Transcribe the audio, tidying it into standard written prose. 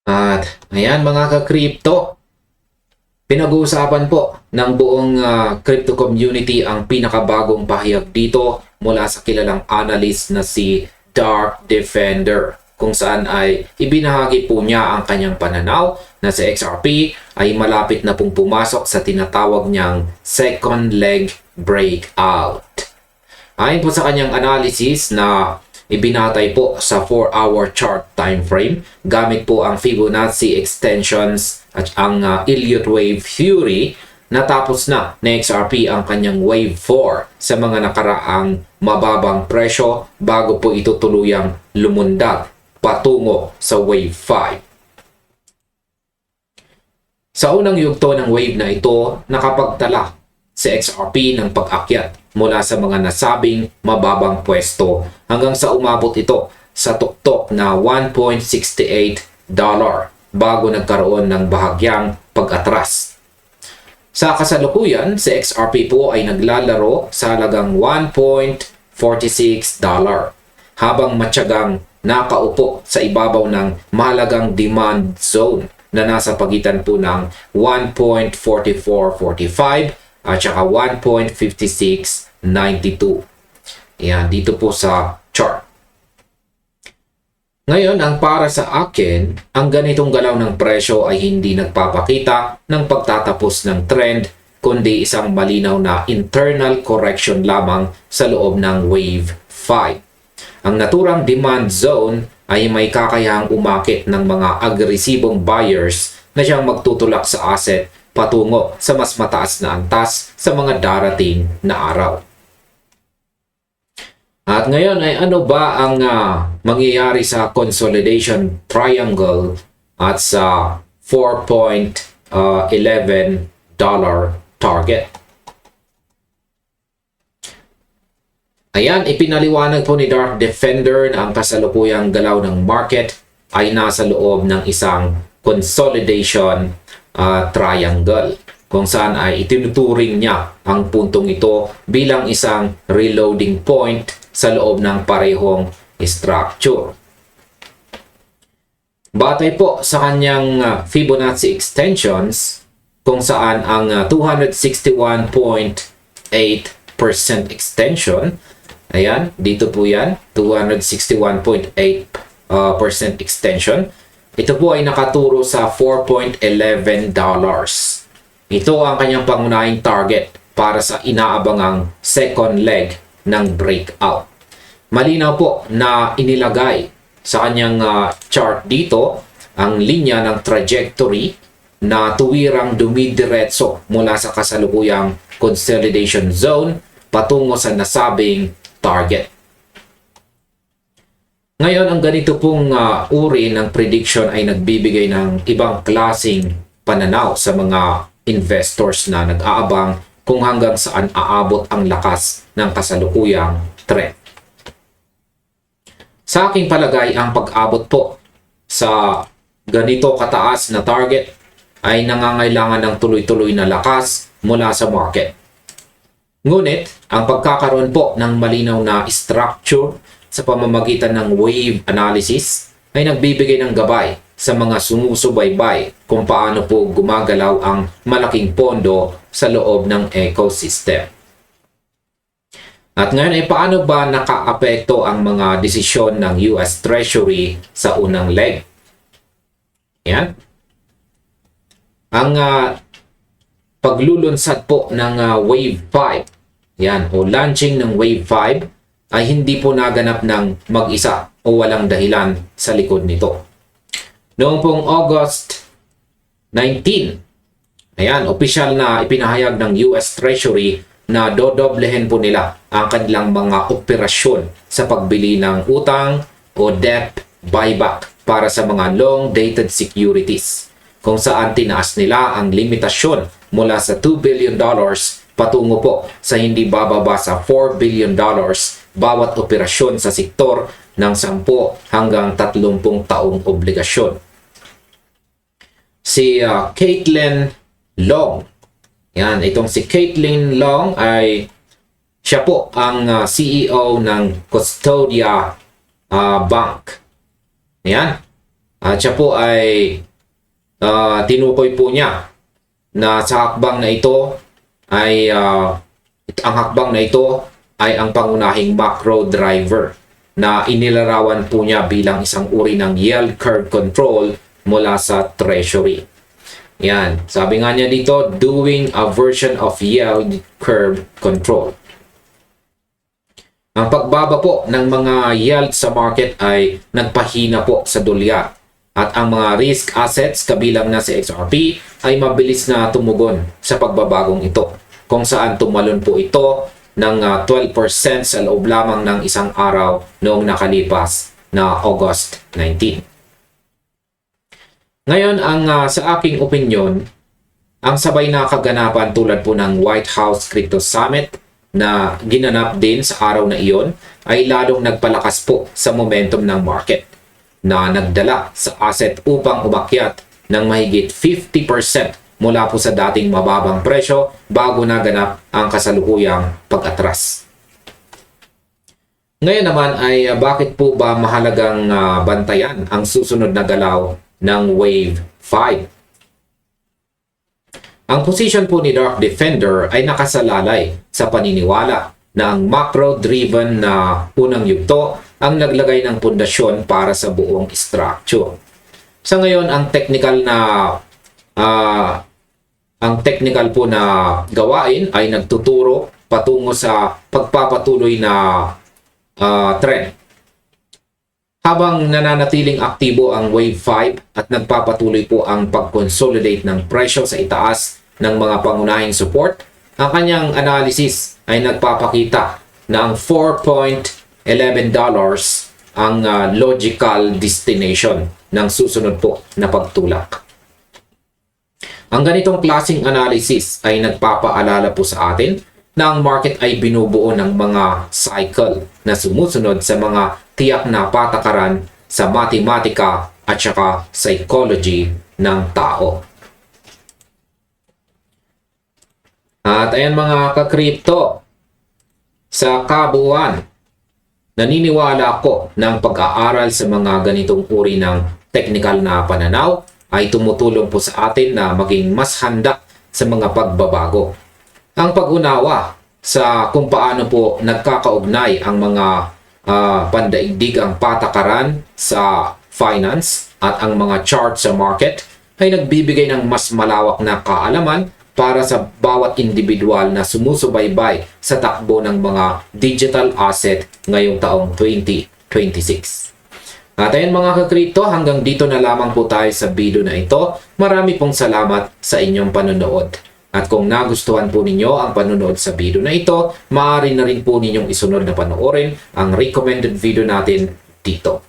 At ayan mga ka-crypto, pinag-uusapan po ng buong crypto community ang pinakabagong pahayag dito mula sa kilalang analyst na si Dark Defender, kung saan ay ibinahagi po niya ang kanyang pananaw na si XRP ay malapit na pong pumasok sa tinatawag niyang second leg breakout. Ayon po sa kanyang analysis na ibinatay po sa 4-hour chart time frame gamit po ang Fibonacci extensions at ang Elliott wave theory, natapos na ni XRP ang kanyang wave 4 sa mga nakaraang mababang presyo bago po ito tuluyang lumundag patungo sa wave 5. Sa unang yugto ng wave na ito, nakapagtala si XRP ng pag-akyat mula sa mga nasabing mababang pwesto hanggang sa umabot ito sa tuktok na $1.68 bago nagkaroon ng bahagyang pag-atras. Sa kasalukuyan, si XRP po ay naglalaro sa halagang $1.46 habang matyagang nakaupo sa ibabaw ng mahalagang demand zone na nasa pagitan po ng 1.4445 at saka 1.5692. Yan, dito po sa chart. Ngayon, ang para sa akin, ang ganitong galaw ng presyo ay hindi nagpapakita ng pagtatapos ng trend, kundi isang malinaw na internal correction lamang sa loob ng wave 5. Ang naturang demand zone ay may kakayahang umakit ng mga agresibong buyers na siyang magtutulak sa asset patungo sa mas mataas na antas sa mga darating na araw. At ngayon ay ano ba ang mangyayari sa consolidation triangle at sa $4.11 target? Ayan, ipinaliwanag po ni Dark Defender na ang kasalukuyang galaw ng market ay nasa loob ng isang consolidation triangle, kung saan ay itinuturing niya ang puntong ito bilang isang reloading point sa loob ng parehong structure. Batay po sa kanyang Fibonacci extensions, kung saan ang 261.8% extension, ayan, dito po yan, 261.8% extension. Ito po ay nakaturo sa $4.11. Ito ang kanyang pangunahing target para sa inaabangang second leg ng breakout. Malinaw po na inilagay sa kanyang chart dito ang linya ng trajectory na tuwirang dumidiretso mula sa kasalukuyang consolidation zone patungo sa nasabing target. Ngayon, ang ganito pong uri ng prediction ay nagbibigay ng ibang klaseng pananaw sa mga investors na nag-aabang kung hanggang saan aabot ang lakas ng kasalukuyang trend. Sa aking palagay, ang pag-abot po sa ganito kataas na target ay nangangailangan ng tuloy-tuloy na lakas mula sa market. Ngunit, ang pagkakaroon po ng malinaw na structure sa pamamagitan ng wave analysis ay nagbibigay ng gabay sa mga sumusubaybay kung paano po gumagalaw ang malaking pondo sa loob ng ecosystem. At ngayon ay paano ba nakaapekto ang mga desisyon ng US Treasury sa unang leg? Yan. Ang paglulunsad po ng wave 5, yan, o launching ng wave 5, ay hindi po naganap ng mag-isa o walang dahilan sa likod nito. Noong pong August 19, ayan, opisyal na ipinahayag ng US Treasury na dodoblehin po nila ang kanilang mga operasyon sa pagbili ng utang o debt buyback para sa mga long-dated securities, kung saan tinaas nila ang limitasyon mula sa $2 billion patungo po sa hindi bababa sa $4 billion bawat operasyon sa sektor ng 10 hanggang 30 taong obligasyon. Si Caitlin Long, yan, itong si Caitlin Long ay siya po ang CEO ng Custodia Bank. Yan. At siya po ay tinukoy po niya na sa hakbang na ito ay ang hakbang na ito ay ang pangunahing macro driver na inilarawan po niya bilang isang uri ng yield curve control mula sa Treasury. Yan. Sabi nga niya dito, doing a version of yield curve control. Ang pagbaba po ng mga yield sa market ay nagpahina po sa dolyar. At ang mga risk assets kabilang na si XRP ay mabilis na tumugon sa pagbabagong ito. Kung saan tumalon po ito ng 12% sa loob lamang ng isang araw noong nakalipas na August 19. Ngayon, sa aking opinion, ang sabay na kaganapan tulad po ng White House Crypto Summit na ginanap din sa araw na iyon ay lalong nagpalakas po sa momentum ng market na nagdala sa asset upang umakyat ng mahigit 50% mula po sa dating mababang presyo bago naganap ang kasalukuyang pag-atras. Ngayon naman ay bakit po ba mahalagang bantayan ang susunod na galaw ng Wave 5? Ang position po ni Dark Defender ay nakasalalay sa paniniwala na ang macro-driven na unang yugto ang naglagay ng pundasyon para sa buong structure. Sa ngayon, ang technical po na gawain ay nagtuturo patungo sa pagpapatuloy na trend. Habang nananatiling aktibo ang Wave 5 at nagpapatuloy po ang pag-consolidate ng presyo sa itaas ng mga pangunahing support, ang kanyang analysis ay nagpapakita na ang $4.11 ang logical destination ng susunod po na pagtulak. Ang ganitong klaseng analysis ay nagpapaalala po sa atin na ang market ay binubuo ng mga cycle na sumusunod sa mga tiyak na patakaran sa matematika at saka psychology ng tao. At ayan mga ka-crypto, sa kabuuan, naniniwala ko ng pag-aaral sa mga ganitong uri ng technical na pananaw ay tumutulong po sa atin na maging mas handa sa mga pagbabago. Ang pag-unawa sa kung paano po nagkakaugnay ang mga pandaigdigang patakaran sa finance at ang mga chart sa market ay nagbibigay ng mas malawak na kaalaman para sa bawat individual na sumusubaybay sa takbo ng mga digital asset ngayong taong 2026. At ayun mga ka-crypto, hanggang dito na lamang po tayo sa video na ito. Marami pong salamat sa inyong panonood. At kung nagustuhan po ninyo ang panonood sa video na ito, maaari na rin po ninyong isunod na panoorin ang recommended video natin dito.